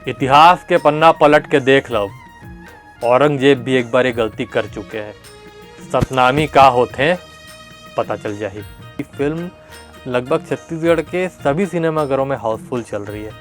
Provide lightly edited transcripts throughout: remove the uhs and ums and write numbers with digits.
इतिहास के पन्ना पलट के देख लो, औरंगजेब भी एक बार ये गलती कर चुके हैं। सतनामी का होते हैं पता चल जाए। फिल्म लगभग छत्तीसगढ़ के सभी सिनेमाघरों में हाउसफुल चल रही है।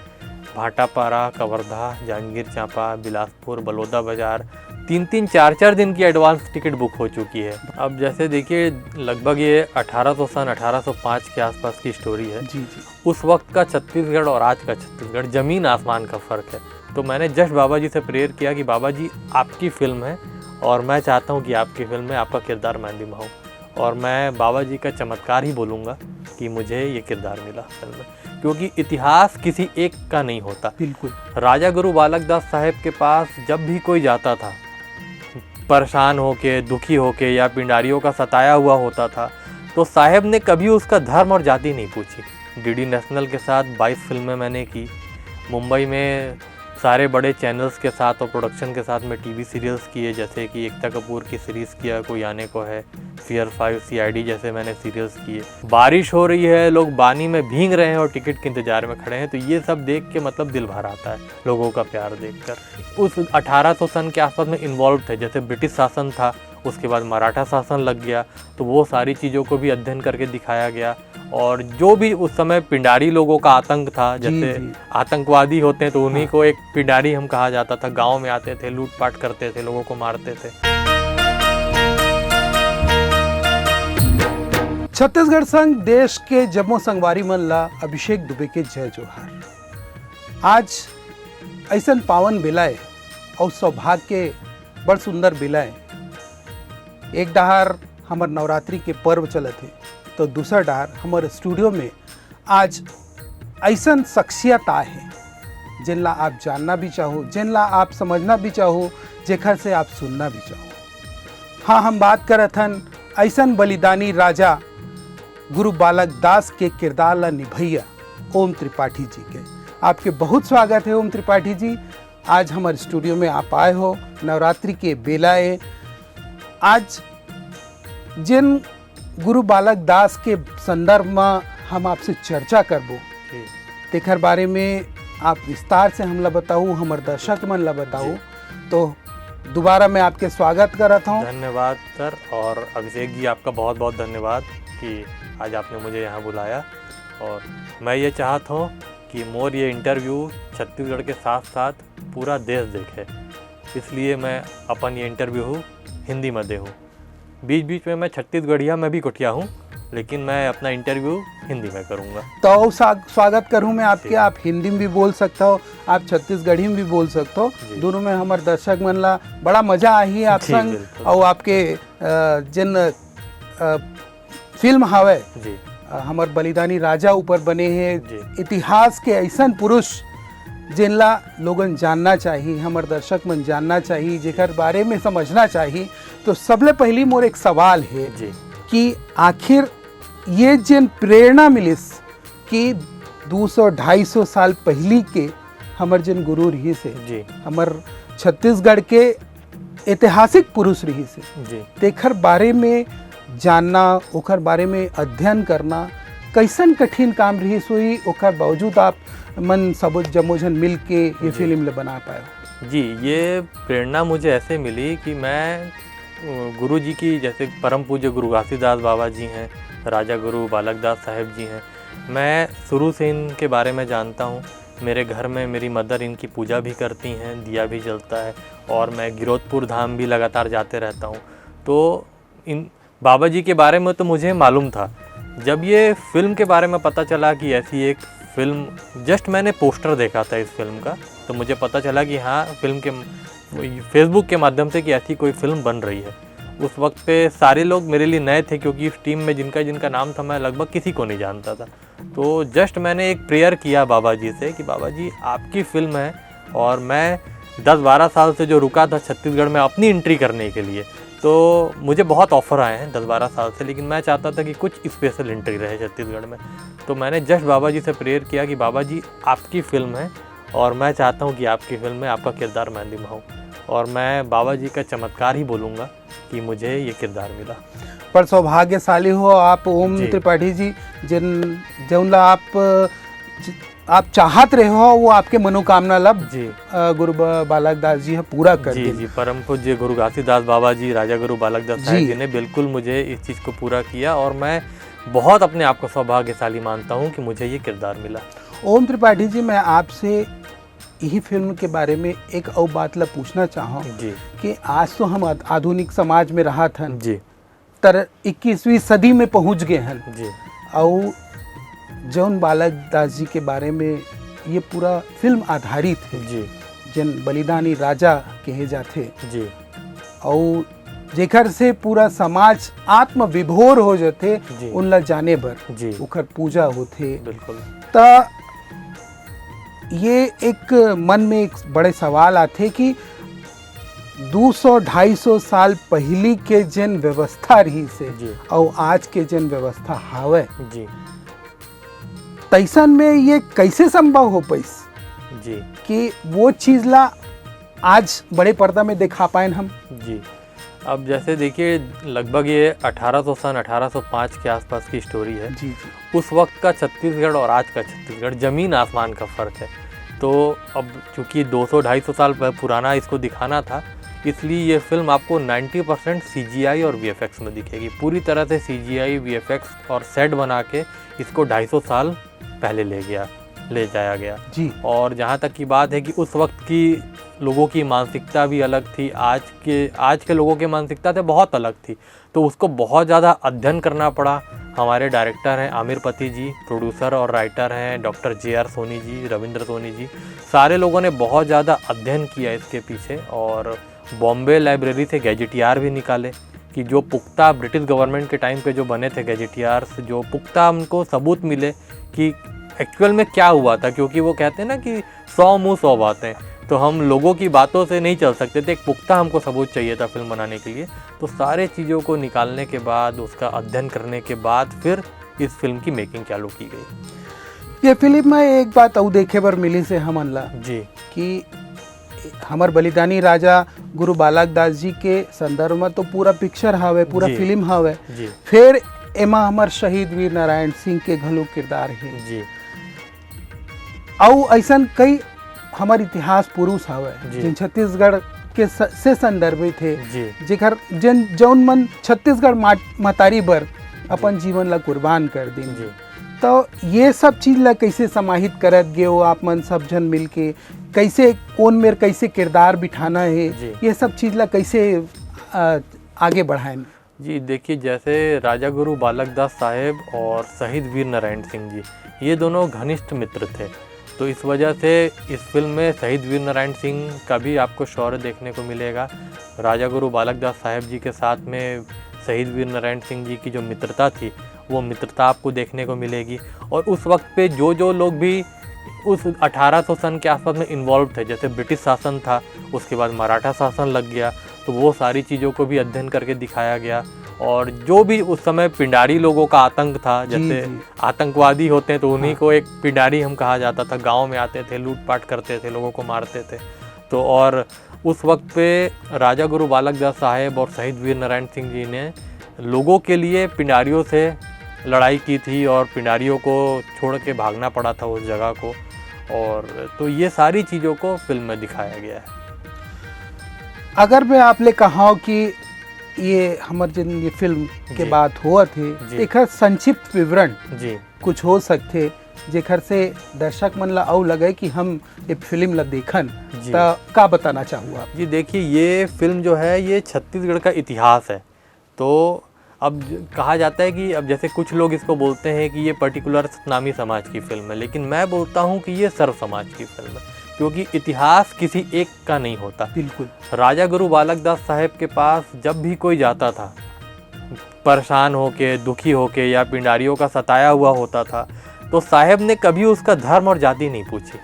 भाटापारा, कवर्धा, जांजगीर चांपा, बिलासपुर, बलौदा बाजार 3-3, 4-4 दिन की एडवांस टिकट बुक हो चुकी है। अब जैसे देखिए, लगभग ये 1805 के आसपास की स्टोरी है। जी जी। उस वक्त का छत्तीसगढ़ और आज का छत्तीसगढ़ ज़मीन आसमान का फ़र्क है। तो मैंने जस्ट बाबा जी से प्रेयर किया कि बाबा जी आपकी फ़िल्म है और मैं चाहता हूँ कि आपकी फ़िल्म में आपका किरदार मैं निभाऊँ, और मैं बाबा जी का चमत्कार ही बोलूँगा कि मुझे ये किरदार मिला फिल्म में, क्योंकि इतिहास किसी एक का नहीं होता। बिल्कुल। राजा गुरु बालक दास साहेब के पास जब भी कोई जाता था परेशान होके, दुखी होके, या पिंडारियों का सताया हुआ होता था, तो साहेब ने कभी उसका धर्म और जाति नहीं पूछी। डीडी नेशनल के साथ 22 फिल्में मैंने की। मुंबई में सारे बड़े चैनल्स के साथ और प्रोडक्शन के साथ में टीवी सीरियल्स किए, जैसे कि एकता कपूर की सीरीज़ किया, कोई आने को है, फियर 5, CID जैसे मैंने सीरियल्स किए। बारिश हो रही है, लोग बानी में भीग रहे हैं और टिकट के इंतजार में खड़े हैं, तो ये सब देख के मतलब दिल भर आता है लोगों का प्यार देखकर। उस 1800 सन के आसपास में इन्वॉल्व थे। जैसे ब्रिटिश शासन था, उसके बाद मराठा शासन लग गया, तो वो सारी चीज़ों को भी अध्ययन करके दिखाया गया। और जो भी उस समय पिंडारी लोगों का आतंक था, जैसे आतंकवादी होते हैं तो उन्हीं को एक पिंडारी हम कहा जाता था। गांव में आते थे, लूटपाट करते थे, लोगों को मारते थे। छत्तीसगढ़ संघ देश के जम्मो संगवारी मन ला अभिषेक दुबे के जय जोहार। आज ऐसन पावन बेलाए और सौभाग्य के बड़ सुंदर बेलाए। एक डहार हमार नवरात्रि के पर्व चलत है, तो दूसरा डहार हमारे स्टूडियो में आज ऐसन शख्सियत आए हैं जिनला आप जानना भी चाहो, जिनला आप समझना भी चाहो, जेखर से आप सुनना भी चाहो। हाँ, हम बात करत हन ऐसन बलिदानी राजा गुरु बालक दास के किरदार ला निभैया ओम त्रिपाठी जी के। आपके बहुत स्वागत है ओम त्रिपाठी जी। आज हमारे स्टूडियो में आप आए हो नवरात्रि के बेलाए। आज जिन गुरु बालक दास के संदर्भ में हम आपसे चर्चा करबो, तेखर बारे में आप विस्तार से हमला बताऊँ, हमारे दर्शक मन ला बताऊँ, तो दोबारा मैं आपके स्वागत करता हूँ। धन्यवाद सर। और अभिषेक जी, आपका बहुत बहुत धन्यवाद कि आज आपने मुझे यहाँ बुलाया। और मैं ये चाहता हूँ कि मोर ये इंटरव्यू छत्तीसगढ़ के साथ साथ पूरा देश देखे, इसलिए मैं अपन ये इंटरव्यू हिंदी में दे हूँ। बीच बीच में मैं छत्तीसगढ़िया में भी कुटिया हूँ, लेकिन मैं अपना इंटरव्यू हिंदी में करूँगा। तो स्वागत करूँ मैं आपके। आप हिंदी में भी बोल सकते हो, आप छत्तीसगढ़ी में भी बोल सकते हो। दोनों में हमारे दर्शक मन ला बड़ा मजा आई आप संग। और आपके जिन फिल्म हवे हमारे बलिदानी राजा ऊपर बने हैं, इतिहास के ऐसन पुरुष जिनला लोगन जानना चाहिए, हमारे दर्शक मन जानना चाहिए, जेकर बारे में समझना चाहिए। तो सबले पहली मोर एक सवाल है कि आखिर ये जिन प्रेरणा मिलिस कि 200-250 साल पहली के हमार जिन गुरु रही से, हमार छत्तीसगढ़ के ऐतिहासिक पुरुष रही से, तेखर बारे में जानना, ओकर बारे में अध्ययन करना कैसन कठिन काम रही सोई, ओकर बावजूद आप मन सब जमोजन मिल के ये फिल्म ले बना पाए। जी, ये प्रेरणा मुझे ऐसे मिली कि मैं गुरु जी की, जैसे परम पूज्य गुरु घासीदास बाबा जी हैं, राजा गुरु बालक दास साहेब जी हैं, मैं शुरू से इनके बारे में जानता हूँ। मेरे घर में मेरी मदर इनकी पूजा भी करती हैं, दिया भी जलता है, और मैं गिरोधपुर धाम भी लगातार जाते रहता हूँ। तो इन बाबा जी के बारे में तो मुझे मालूम था। जब ये फिल्म के बारे में पता चला कि ऐसी एक फ़िल्म, जस्ट मैंने पोस्टर देखा था इस फिल्म का, तो मुझे पता चला कि हाँ, फिल्म के फेसबुक के माध्यम से कि ऐसी कोई फ़िल्म बन रही है। उस वक्त पे सारे लोग मेरे लिए नए थे, क्योंकि इस टीम में जिनका जिनका नाम था मैं लगभग किसी को नहीं जानता था। तो जस्ट मैंने एक प्रेयर किया बाबा जी से कि बाबा जी आपकी फ़िल्म है, और मैं 10-12 साल से जो रुका था छत्तीसगढ़ में अपनी एंट्री करने के लिए, तो मुझे बहुत ऑफ़र आए हैं 10-12 साल से, लेकिन मैं चाहता था कि कुछ स्पेशल एंट्री रहे छत्तीसगढ़ में। तो मैंने जस्ट बाबा जी से प्रेयर किया कि बाबा जी आपकी फ़िल्म है, और मैं चाहता हूँ कि आपकी फ़िल्म में आपका किरदार मैं निभाऊँ, और मैं बाबा जी का चमत्कार ही बोलूँगा कि मुझे ये किरदार मिला। पर सौभाग्यशाली हो आप ओम त्रिपाठी जी, जिनला आप आप चाहत रहे हो वो आपके मनोकामना लब जी गुरु बालक दास जी है पूरा कर जी दी। जी परम पूज्य गुरु घासीदास बाबा जी, राजा गुरु बालक दास साहिब जी। जी ने बिल्कुल मुझे इस चीज़ को पूरा किया और मैं बहुत अपने आप को सौभाग्यशाली मानता हूँ कि मुझे ये किरदार मिला। ओम त्रिपाठी जी, मैं आपसे यही फिल्म के बारे में एक और बात ला पूछना चाहूँ जी कि आज तो हम आधुनिक समाज में रहा था, जी तर 21वीं सदी में पहुँच गए हैं जी और जौन बालक दास जी के बारे में ये पूरा फिल्म आधारित है, जी जन बलिदानी राजा कहे जाते जी और जेकर से पूरा समाज आत्म विभोर हो जाते जी। उनला जाने भर जी उखर पूजा होते। बिल्कुल त ये एक मन में एक बड़े सवाल आते कि 200-250 साल पहली के जन व्यवस्था रही से जी और आज के जन व्यवस्था हावे, जी तैसन में ये कैसे संभव हो पैस जी कि वो चीज ला आज बड़े पर्दा में दिखा पाए हम। जी। अब जैसे देखिए लगभग ये 1805 के आसपास की स्टोरी है। जी जी उस वक्त का छत्तीसगढ़ और आज का छत्तीसगढ़ ज़मीन आसमान का फ़र्क है। तो अब चूँकि 200-250 साल पुराना इसको दिखाना था, इसलिए ये फिल्म आपको 90% CGI और VFX में दिखेगी। पूरी तरह से CGI, VFX और सेट बना के इसको 250 साल पहले ले जाया गया। जी और जहाँ तक की बात है कि उस वक्त की लोगों की मानसिकता भी अलग थी, आज के लोगों की मानसिकता से बहुत अलग थी, तो उसको बहुत ज़्यादा अध्ययन करना पड़ा। हमारे डायरेक्टर हैं आमिर पति जी, प्रोड्यूसर और राइटर हैं डॉक्टर JR सोनी जी, रविंद्र सोनी जी, सारे लोगों ने बहुत ज़्यादा अध्ययन किया इसके पीछे और बॉम्बे लाइब्रेरी से गैजेटियार भी निकाले कि जो पुख्ता ब्रिटिश गवर्नमेंट के टाइम पे जो बने थे गैजेटियार्स, जो पुख्ता हमको सबूत मिले कि एक्चुअल में क्या हुआ था, क्योंकि वो कहते हैं ना कि 100 मुँह 100 बातें, तो हम लोगों की बातों से नहीं चल सकते थे, एक पुख्ता हमको सबूत चाहिए था फिल्म बनाने के लिए। तो सारे चीज़ों को निकालने के बाद, उसका अध्ययन करने के बाद फिर इस फिल्म की मेकिंग चालू की गई। ये फिल्म में एक बात और देखे बर मिली से हमन ला जी कि हमार बलिदानी राजा गुरु बालक दास जी के संदर्भ में तो पूरा पिक्चर हवे, पूरा जी। फिल्म हवे, जी फिर एमा हमार शहीद वीर नारायण सिंह के घलो किरदार है जी और ऐसा कई हमार इतिहास पुरुष हवे जी। जिन छत्तीसगढ़ के से संदर्भित थे, जी जेकर जन जौन मन छत्तीसगढ़ महतारी बर अपन जीवन ला कुर्बान कर दिन। जी तो ये सब चीज ला कैसे समाहित करत गए हो आप मन सब जन मिल के, कैसे कौन मेर कैसे किरदार बिठाना है, जी। ये सब चीज ला कैसे आगे बढ़ाएं। जी देखिए, जैसे राजा गुरु बालक दास साहेब और शहीद वीर नारायण सिंह जी, ये दोनों घनिष्ठ मित्र थे। तो इस वजह से इस फिल्म में शहीद वीर नारायण सिंह का भी आपको शौर्य देखने को मिलेगा। राजा गुरु बालक दास साहेब जी के साथ में शहीद वीर नारायण सिंह जी की जो मित्रता थी, वो मित्रता आपको देखने को मिलेगी। और उस वक्त पे जो लोग भी उस 1800 सन के आसपास में इन्वॉल्व थे, जैसे ब्रिटिश शासन था, उसके बाद मराठा शासन लग गया, तो वो सारी चीज़ों को भी अध्ययन करके दिखाया गया। और जो भी उस समय पिंडारी लोगों का आतंक था, जैसे जी। आतंकवादी होते हैं तो उन्हीं को एक पिंडारी हम कहा जाता था, गांव में आते थे, लूटपाट करते थे, लोगों को मारते थे। तो और उस वक्त पे राजा गुरु बालक दास साहेब और शहीद वीर नारायण सिंह जी ने लोगों के लिए पिंडारियों से लड़ाई की थी और पिंडारियों को छोड़ के भागना पड़ा था उस जगह को। और तो ये सारी चीज़ों को फिल्म में दिखाया गया है। अगर मैं आपने कहा कि ये हमारे जिन ये फिल्म के जी। बात हुआ थे, जी। एक संक्षिप्त विवरण जी कुछ हो सकते जेकर से दर्शक मन ला औ लगे कि हम ये फिल्म ला देखन, जी। तो का बताना चाहूँ आप। जी देखिए, ये फिल्म जो है ये छत्तीसगढ़ का इतिहास है। तो अब कहा जाता है कि अब जैसे कुछ लोग इसको बोलते हैं कि ये पर्टिकुलर सतनामी समाज की फिल्म है, लेकिन मैं बोलता हूँ कि ये सर्व समाज की फिल्म है, क्योंकि इतिहास किसी एक का नहीं होता। बिल्कुल। राजा गुरु बालक दास साहेब के पास जब भी कोई जाता था परेशान होके, दुखी होके या पिंडारियों का सताया हुआ होता था, तो साहेब ने कभी उसका धर्म और जाति नहीं पूछी,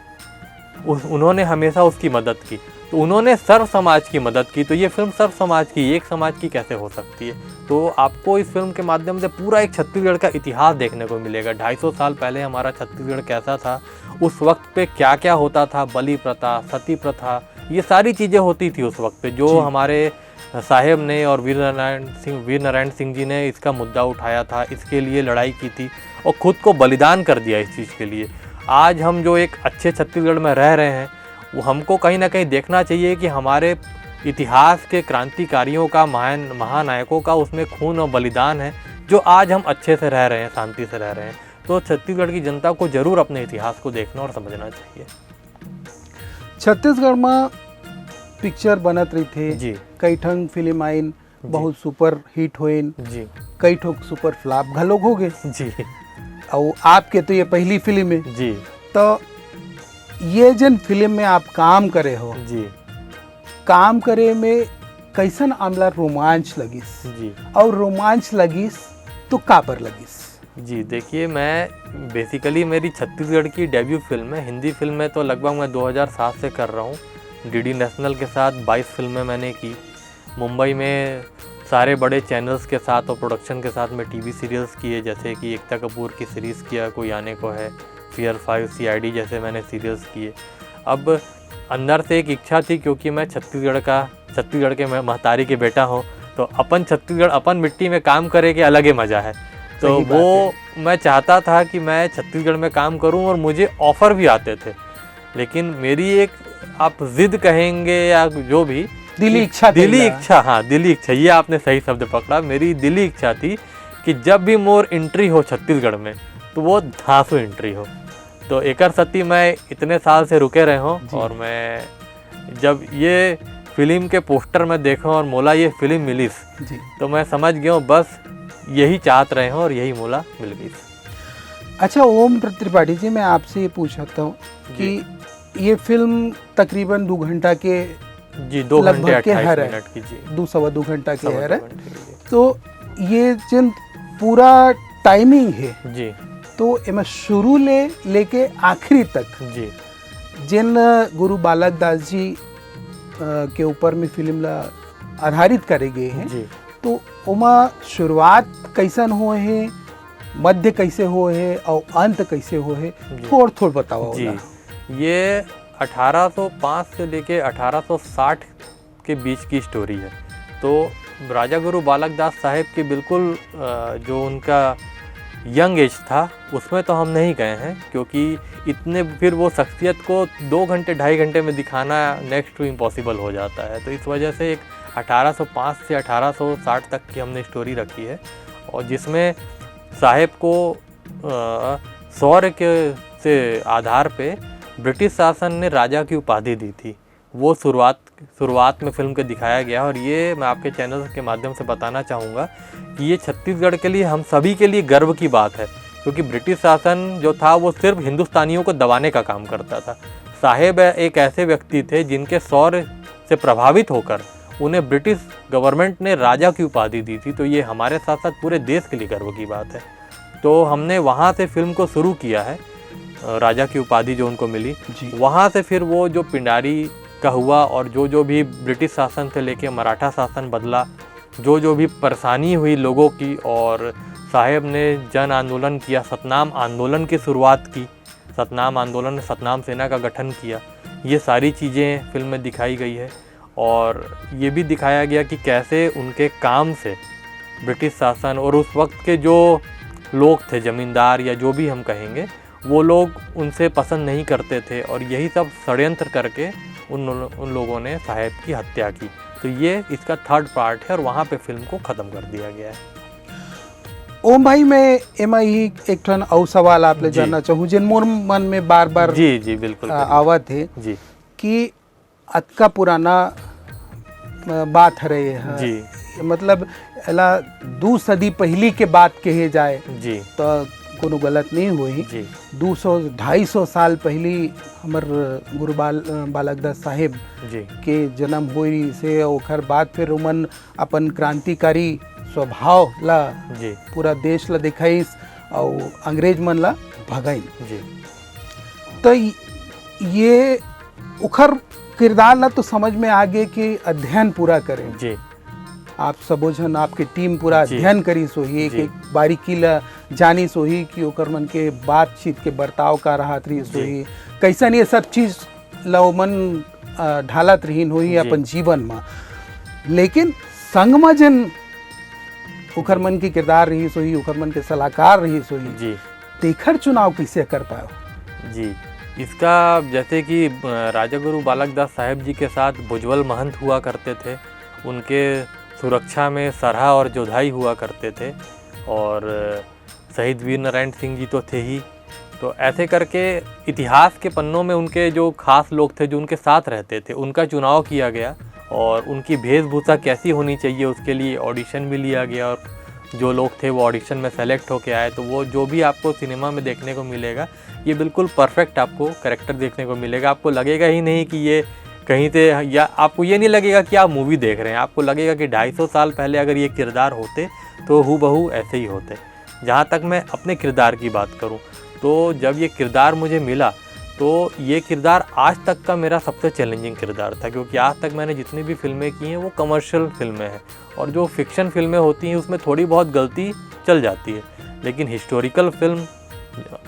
उन्होंने हमेशा उसकी मदद की। तो उन्होंने सर्व समाज की मदद की, तो ये फिल्म सर्व समाज की, एक समाज की कैसे हो सकती है। तो आपको इस फिल्म के माध्यम से पूरा एक छत्तीसगढ़ का इतिहास देखने को मिलेगा। 250 साल पहले हमारा छत्तीसगढ़ कैसा था, उस वक्त पे क्या क्या होता था, बलि प्रथा, सती प्रथा, ये सारी चीज़ें होती थी उस वक्त पे, जो हमारे साहेब ने और वीर नारायण सिंह जी ने इसका मुद्दा उठाया था, इसके लिए लड़ाई की थी और ख़ुद को बलिदान कर दिया इस चीज़ के लिए। आज हम जो एक अच्छे छत्तीसगढ़ में रह रहे हैं, वो हमको कहीं ना कहीं देखना चाहिए कि हमारे इतिहास के क्रांतिकारियों का, महानायकों का उसमें खून और बलिदान है, जो आज हम अच्छे से रह रहे हैं, शांति से रह रहे हैं। तो छत्तीसगढ़ की जनता को जरूर अपने इतिहास को देखना और समझना चाहिए। छत्तीसगढ़ में पिक्चर बनत रही थे जी कई ठन फिल्म आइन, बहुत सुपर हिट होइन, जी कई ठोक सुपर फ्लॉप घलोक हो गए। जी और आपके तो ये पहली फिल्म है, जी तो ये जन फिल्म में आप काम करे हो, जी काम करे में कैसन आमला रोमांच लगिस, जी और रोमांच लगिस तो का पर लगिस? जी देखिए, मैं बेसिकली मेरी छत्तीसगढ़ की डेब्यू फिल्म है। हिंदी फिल्म में तो लगभग मैं 2007 से कर रहा हूँ। डीडी नेशनल के साथ 22 फिल्में मैंने की। मुंबई में सारे बड़े चैनल्स के साथ और प्रोडक्शन के साथ में टीवी सीरियल्स किए, जैसे कि एकता कपूर की सीरीज़ किया, कोई आने को है, फियर 5, CID जैसे मैंने सीरियल्स किए। अब अंदर से एक इच्छा थी, क्योंकि मैं छत्तीसगढ़ के मैं महतारी के बेटा हूँ, तो अपन छत्तीसगढ़, अपन मिट्टी में काम करे के अलग ही मज़ा है। तो वो मैं चाहता था कि मैं छत्तीसगढ़ में काम करूं, और मुझे ऑफ़र भी आते थे। लेकिन मेरी एक, आप ज़िद कहेंगे या जो भी, दिली इच्छा, ये आपने सही शब्द पकड़ा। मेरी दिली इच्छा थी कि जब भी मोर एंट्री हो छत्तीसगढ़ में, तो वो धांसू एंट्री हो। तो एकर सती मैं इतने साल से रुके रहे हूँ, और मैं जब ये फिल्म के पोस्टर में देखा और मोला ये फिल्म मिली, तो मैं समझ गया हूँ बस यही चाहत रहे हैं, और यही मोला मिल गई। अच्छा ओम त्रिपाठी जी, मैं आपसे ये पूछता हूँ कि ये फिल्म तकरीबन 2 घंटा के, जी 2 घंटे 28 मिनट की, जी 2-2.25 घंटा की है। तो ये जिन पूरा टाइमिंग है जी, तो इमें शुरू लेके आखिरी तक जी जिन गुरु बालक दास जी के ऊपर में फिल्म ला आधारित करे गए हैं जी, तो उमा शुरुआत कैसन हो है, मध्य कैसे हो है और अंत कैसे हो है, थोड़ बताओ जी। ये 1805 से लेके 1860 के बीच की स्टोरी है। तो राजा गुरु बालक दास साहेब के बिल्कुल जो उनका यंग एज था, उसमें तो हम नहीं गए हैं, क्योंकि इतने फिर वो शख्सियत को 2 घंटे 2.5 घंटे में दिखाना नेक्स्ट टू इम्पॉसिबल हो जाता है। तो इस वजह से एक 1805 से 1860 तक की हमने स्टोरी रखी है, और जिसमें साहेब को शौर्य के से आधार पे ब्रिटिश शासन ने राजा की उपाधि दी थी। वो शुरुआत में फिल्म के दिखाया गया, और ये मैं आपके चैनल के माध्यम से बताना चाहूँगा कि ये छत्तीसगढ़ के लिए, हम सभी के लिए गर्व की बात है, क्योंकि ब्रिटिश शासन जो था वो सिर्फ हिंदुस्तानियों को दबाने का काम करता था। साहेब एक ऐसे व्यक्ति थे जिनके शौर्य से प्रभावित होकर उन्हें ब्रिटिश गवर्नमेंट ने राजा की उपाधि दी थी। तो ये हमारे साथ साथ पूरे देश के लिए गर्व की बात है। तो हमने वहाँ से फिल्म को शुरू किया है, राजा की उपाधि जो उनको मिली, वहाँ से फिर वो जो पिंडारी का हुआ, और जो भी ब्रिटिश शासन से लेके मराठा शासन बदला, जो भी परेशानी हुई लोगों की, और साहेब ने जन आंदोलन किया, सतनाम आंदोलन की शुरुआत की, सतनाम आंदोलन, सतनाम सेना का गठन किया, ये सारी चीज़ें फिल्म में दिखाई गई है। और ये भी दिखाया गया कि कैसे उनके काम से ब्रिटिश शासन और उस वक्त के जो लोग थे, ज़मींदार या जो भी हम कहेंगे, वो लोग उनसे पसंद नहीं करते थे, और यही सब षड्यंत्र करके उन लोगों ने साहेब की हत्या की। तो ये इसका 3rd पार्ट है, और वहाँ पे फिल्म को ख़त्म कर दिया गया है। ओम भाई, मैं एमा ही एक ठन और सवाल आप ले जानना चाहूँ, जिन मोर मन में बार जी बिल्कुल आवत है जी, कि अतका पुराना बात है रही है जी, मतलब एला 2 सदी पहली के बात कहे जाए जी, तो कोनो गलत नहीं हुई जी। 200-250 साल पहली हमर गुरु बालक दास साहेब जी के जन्म हुई से, ओकर बाद फिर उमन अपन क्रांतिकारी स्वभाव ला जी पूरा देश ला दिखाइस और अंग्रेज मन ला भगाइन। जी। तो ये उखर किरदार ला तो समझ में आ गए कि अध्ययन पूरा करें जी, आप सबो जन, आपके टीम पूरा अध्ययन करी सोही, एक बारीकी ला जानी सोही कि ओकर मन के बातचीत के बर्ताव का रहत रही सोही, कैसन ये सब चीज लवमन ढालत रहीन होई अपन जीवन में। लेकिन संग में जन उखर मन की किरदार रही सोही, उखर मन के सलाहकार रही सोही, जी, तेखर चुनाव कैसे कर पाओ? जी, इसका जैसे कि राजा गुरु बालक दास साहेब जी के साथ भुजबल महंत हुआ करते थे, उनके सुरक्षा में सरहा और जोधाई हुआ करते थे, और शहीद वीर नारायण सिंह जी तो थे ही। तो ऐसे करके इतिहास के पन्नों में उनके जो खास लोग थे जो उनके साथ रहते थे, उनका चुनाव किया गया, और उनकी वेशभूषा कैसी होनी चाहिए उसके लिए ऑडिशन भी लिया गया, और जो लोग थे वो ऑडिशन में सेलेक्ट होके आए। तो वो जो भी आपको सिनेमा में देखने को मिलेगा, ये बिल्कुल परफेक्ट आपको कैरेक्टर देखने को मिलेगा। आपको लगेगा ही नहीं कि ये कहीं से, या आपको ये नहीं लगेगा कि आप मूवी देख रहे हैं, आपको लगेगा कि 250 साल पहले अगर ये किरदार होते तो हूबहू ऐसे ही होते। जहाँ तक मैं अपने किरदार की बात करूँ, तो जब ये किरदार मुझे मिला तो ये किरदार आज तक का मेरा सबसे चैलेंजिंग किरदार था, क्योंकि आज तक मैंने जितनी भी फिल्में की हैं वो कमर्शियल फिल्में हैं, और जो फिक्शन फिल्में होती हैं उसमें थोड़ी बहुत गलती चल जाती है, लेकिन हिस्टोरिकल फिल्म,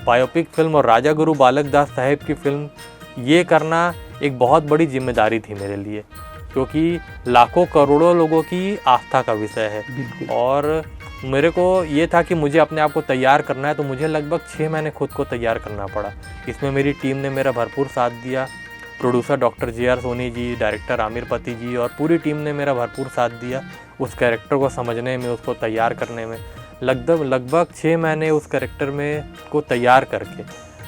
बायोपिक फिल्म और राजा गुरु बालक दास साहेब की फिल्म ये करना एक बहुत बड़ी जिम्मेदारी थी मेरे लिए, क्योंकि लाखों करोड़ों लोगों की आस्था का विषय है। और मेरे को ये था कि मुझे अपने आप को तैयार करना है, तो मुझे लगभग 6 महीने खुद को तैयार करना पड़ा। इसमें मेरी टीम ने मेरा भरपूर साथ दिया, producer doctor JR Soni ji, director Aamir पति जी, और पूरी टीम ने मेरा भरपूर साथ दिया उस कैरेक्टर को समझने में, उसको तैयार करने में। लगभग 6 महीने उस कैरेक्टर में को तैयार करके,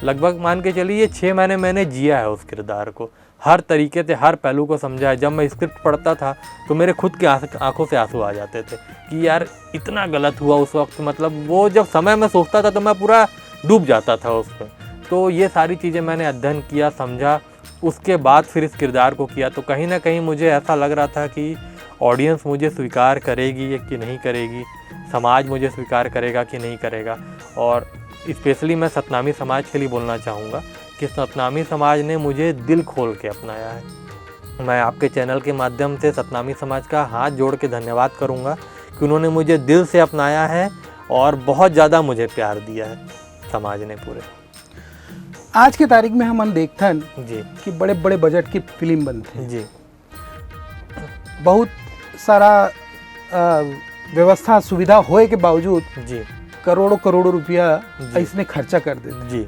लगभग मान के चलिए 6 महीने मैंने जिया है उस किरदार को, हर तरीके से हर पहलू को समझा है। जब मैं स्क्रिप्ट पढ़ता था तो मेरे खुद की आंखों से आंसू आ जाते थे कि यार इतना गलत हुआ उस वक्त, मतलब वो जब समय में सोचता था तो मैं पूरा डूब जाता था उसमें। तो ये सारी चीज़ें मैंने अध्ययन किया, समझा, उसके बाद फिर इस किरदार को किया। तो कहीं ना कहीं मुझे ऐसा लग रहा था कि ऑडियंस मुझे स्वीकार करेगी या कि नहीं करेगी, समाज मुझे स्वीकार करेगा कि नहीं करेगा। और स्पेशली मैं सतनामी समाज के लिए बोलना चाहूँगा कि सतनामी समाज ने मुझे दिल खोल के अपनाया है। मैं आपके चैनल के माध्यम से सतनामी समाज का हाथ जोड़ के धन्यवाद करूँगा कि उन्होंने मुझे दिल से अपनाया है और बहुत ज़्यादा मुझे प्यार दिया है समाज ने पूरे। आज के तारीख में हम देखथन जी कि बड़े बड़े बजट की फिल्म बनते हैं, जी, बहुत सारा व्यवस्था सुविधा होए के बावजूद जी करोड़ों रुपया जी। इसने खर्चा कर देते। जी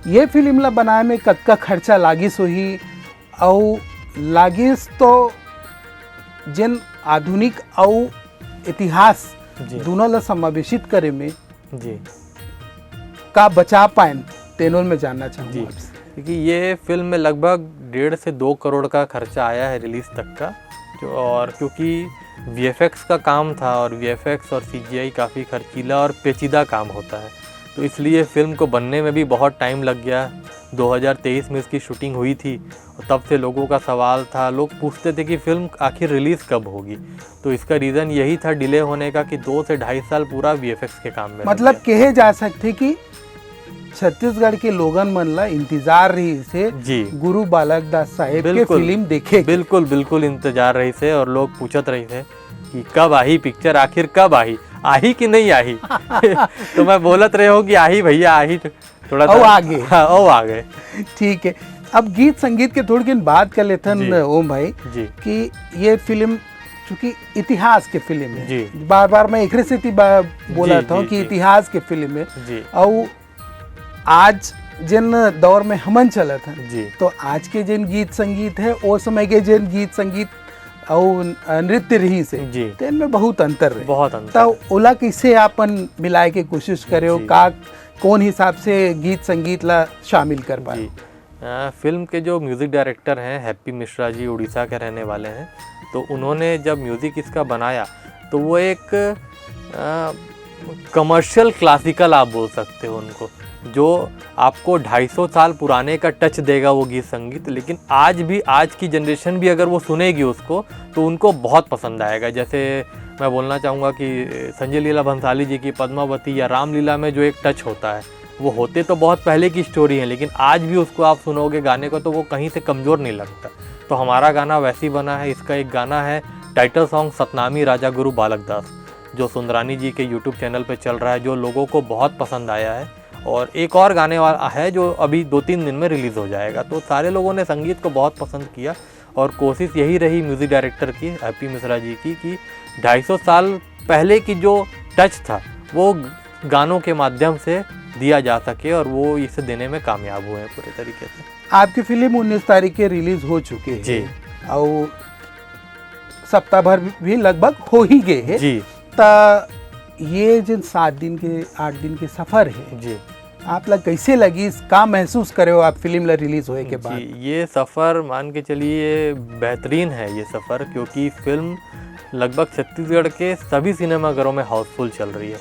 ये फिल्म ला बनाए में कतका खर्चा लागिस होही, और लागिस तो जिन आधुनिक और इतिहास जी दोनों ला समावेशित करे में जी का बचा पाए तेनों में जानना जी, चाहूँगा आपसे। क्योंकि ये फिल्म में लगभग 1.5 से 2 करोड़ का खर्चा आया है रिलीज़ तक का, और क्योंकि VFX का काम था, और VFX और CGI काफ़ी खर्चीला और पेचीदा काम होता है, तो इसलिए फ़िल्म को बनने में भी बहुत टाइम लग गया। 2023 में इसकी शूटिंग हुई थी, और तब से लोगों का सवाल था, लोग पूछते थे कि फ़िल्म आखिर रिलीज़ कब होगी। तो इसका रीज़न यही था डिले होने का कि 2 से 2.5 साल पूरा VFX के काम में लग मतलब गया। कहे जा सकते कि छत्तीसगढ़ के लोगन मन ला इंतजार रही से जी गुरु बालक दास साहेब के बिल्कुल। फिल्म देखे। बिल्कुल इंतजार रही थे, और लोग पूछत रहे थे कि कब आई पिक्चर, आखिर कब आई कि नहीं आई। तो मैं बोलत रहे हो कि आई भैया आई, थोड़ा और आगे। हाँ और आगे। ठीक है, अब गीत संगीत के थोड़ी दिन बात कर लेथन जी। ओम भाई जी कि ये फिल्म चूंकि इतिहास के फिल्म है, जी। बार बार मैं एकरे से बोला जी, था जी, कि जी। इतिहास के फिल्म है, जी और आज जिन दौर में हमन चलत हैं, जी तो आज के जिन गीत संगीत है वो समय के जिन गीत संगीत और नृत्य रही से जी तो इनमें बहुत अंतर है। बहुत अंतर तो है। ओला कैसे आपन मिलाए के कोशिश करे हो, जी। का कौन हिसाब से गीत संगीत ला शामिल कर पाए? जी फिल्म के जो म्यूज़िक डायरेक्टर हैं हैप्पी मिश्रा जी, उड़ीसा के रहने वाले हैं, तो उन्होंने जब म्यूज़िक इसका बनाया तो वो एक कमर्शियल क्लासिकल आप बोल सकते हो उनको, जो आपको 250 साल पुराने का टच देगा वो गीत संगीत, लेकिन आज भी आज की जनरेशन भी अगर वो सुनेगी उसको तो उनको बहुत पसंद आएगा। जैसे मैं बोलना चाहूँगा कि संजय लीला भंसाली जी की पद्मावती या रामलीला में जो एक टच होता है, वो होते तो बहुत पहले की स्टोरी है, लेकिन आज भी उसको आप सुनोगे गाने को तो वो कहीं से कमज़ोर नहीं लगता। तो हमारा गाना वैसे ही बना है। इसका एक गाना है टाइटल सॉन्ग सतनामी राजा गुरु बालक दास, जो सुंदरानी जी के यूट्यूब चैनल पे चल रहा है, जो लोगों को बहुत पसंद आया है। और एक और गाने वाला है जो अभी 2-3 दिन में रिलीज़ हो जाएगा। तो सारे लोगों ने संगीत को बहुत पसंद किया, और कोशिश यही रही म्यूज़िक डायरेक्टर की हैप्पी मिश्रा जी की कि 250 साल पहले की जो टच था वो गानों के माध्यम से दिया जा सके, और वो इसे देने में कामयाब हुए हैं पूरे तरीके से। आपकी फिल्म 19 तारीख के रिलीज हो चुके हैं जी। और सप्ताह भर भी लगभग हो ही गए हैं जी ता ये जिन 7 दिन के 8 दिन के सफर है जी आप लोग कैसे लगी, का महसूस करे हो आप फिल्म ला रिलीज होए के बाद? जी, ये सफ़र मान के चलिए बेहतरीन है ये सफ़र, क्योंकि फिल्म लगभग छत्तीसगढ़ के सभी सिनेमाघरों में हाउसफुल चल रही है।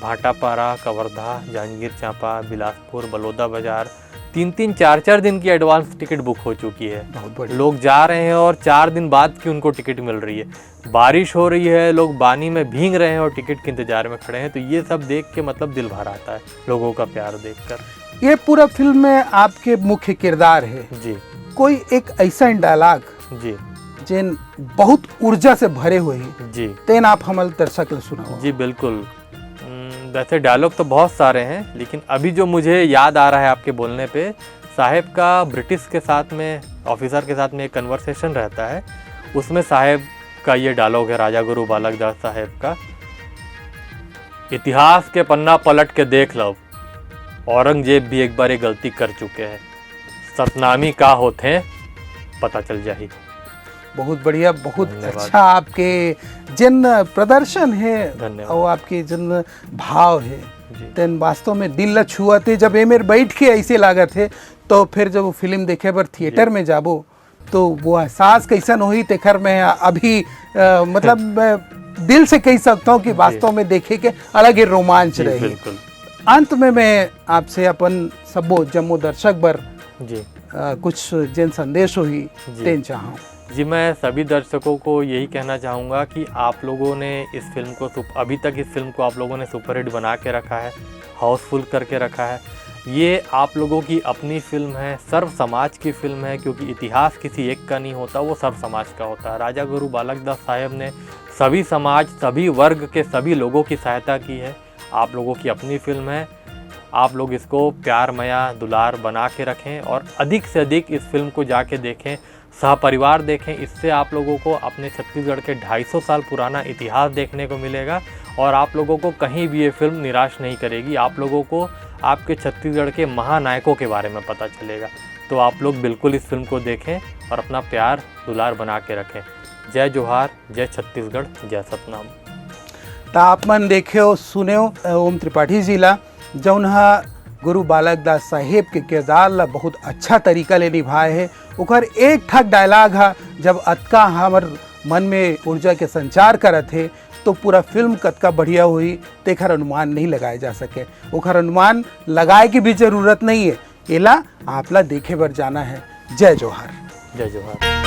भाटापारा, कवर्धा, जांजगीर चांपा, बिलासपुर, बलौदा बाजार, 3-3, 4-4 दिन की एडवांस टिकट बुक हो चुकी है। बहुत बढ़िया। लोग जा रहे हैं और 4 दिन बाद की उनको टिकट मिल रही है। बारिश हो रही है, लोग पानी में भीग रहे हैं और टिकट के इंतजार में खड़े हैं। तो ये सब देख के मतलब दिल भर आता है, लोगों का प्यार देखकर। ये पूरा फिल्म में आपके मुख्य किरदार है, जी कोई एक ऐसा डायलॉग जी जिन बहुत ऊर्जा से भरे हुए हैं जी तेन आप हमारे दर्शक को सुनाओ। जी बिल्कुल। वैसे डायलॉग तो बहुत सारे हैं, लेकिन अभी जो मुझे याद आ रहा है आपके बोलने पे, साहेब का ब्रिटिश के साथ में, ऑफिसर के साथ में एक कन्वर्सेशन रहता है, उसमें साहेब का ये डायलॉग है, राजा गुरु बालक दास साहेब का, इतिहास के पन्ना पलट के देख लो, औरंगजेब भी एक बार ये गलती कर चुके हैं, सतनामी का होते हैं पता चल जाए। बहुत बढ़िया, बहुत धन्यवाद। अच्छा आपके जिन प्रदर्शन है धन्यवाद। और आपके जिन भाव है जी तेन वास्तव में दिल ला छुआ थे। जब ये मेरे बैठ के ऐसे लागत है तो फिर जब वो फिल्म देखे पर थिएटर में जाबो तो वो एहसास कैसन होई तेखर में अभी मतलब मैं दिल से कह सकता हूँ कि वास्तव में देखे के अलग ही रोमांच जी रही। बिल्कुल। अंत में मैं आपसे अपन सबो जम्मू दर्शक बर जी कुछ जिन संदेश हुई जी। तेन चाहूँ। जी, मैं सभी दर्शकों को यही कहना चाहूँगा कि आप लोगों ने इस फिल्म को अभी तक इस फिल्म को आप लोगों ने सुपरहिट बना के रखा है, हाउसफुल करके रखा है। ये आप लोगों की अपनी फिल्म है, सर्व समाज की फिल्म है, क्योंकि इतिहास किसी एक का नहीं होता, वो सर्व समाज का होता है। राजा गुरु बालक दास साहेब ने सभी समाज, सभी वर्ग के सभी लोगों की सहायता की है। आप लोगों की अपनी फिल्म है, आप लोग इसको प्यार मया दुलार बना के रखें और अधिक से अधिक इस फिल्म को जाके देखें, सहपरिवार देखें। इससे आप लोगों को अपने छत्तीसगढ़ के 250 साल पुराना इतिहास देखने को मिलेगा और आप लोगों को कहीं भी ये फिल्म निराश नहीं करेगी। आप लोगों को आपके छत्तीसगढ़ के महानायकों के बारे में पता चलेगा। तो आप लोग बिल्कुल इस फिल्म को देखें और अपना प्यार दुलार बना के रखें। जय जोहार, जय छत्तीसगढ़, जय सतनाम। तो आप मन देखे हो सुने हो ओम त्रिपाठी जी ला जौन हा गुरु बालक दास साहेब के किरदार ला बहुत अच्छा तरीका ले निभाए है। ओकर एक ठक डायलॉग हा जब अतका हमर मन में ऊर्जा के संचार करत है तो पूरा फिल्म कतका बढ़िया हुई तेखर अनुमान नहीं लगाए जा सके। ओखर अनुमान लगाए की भी जरूरत नहीं है, एला आपला देखे बर जाना है। जय जोहार। जय जोहार।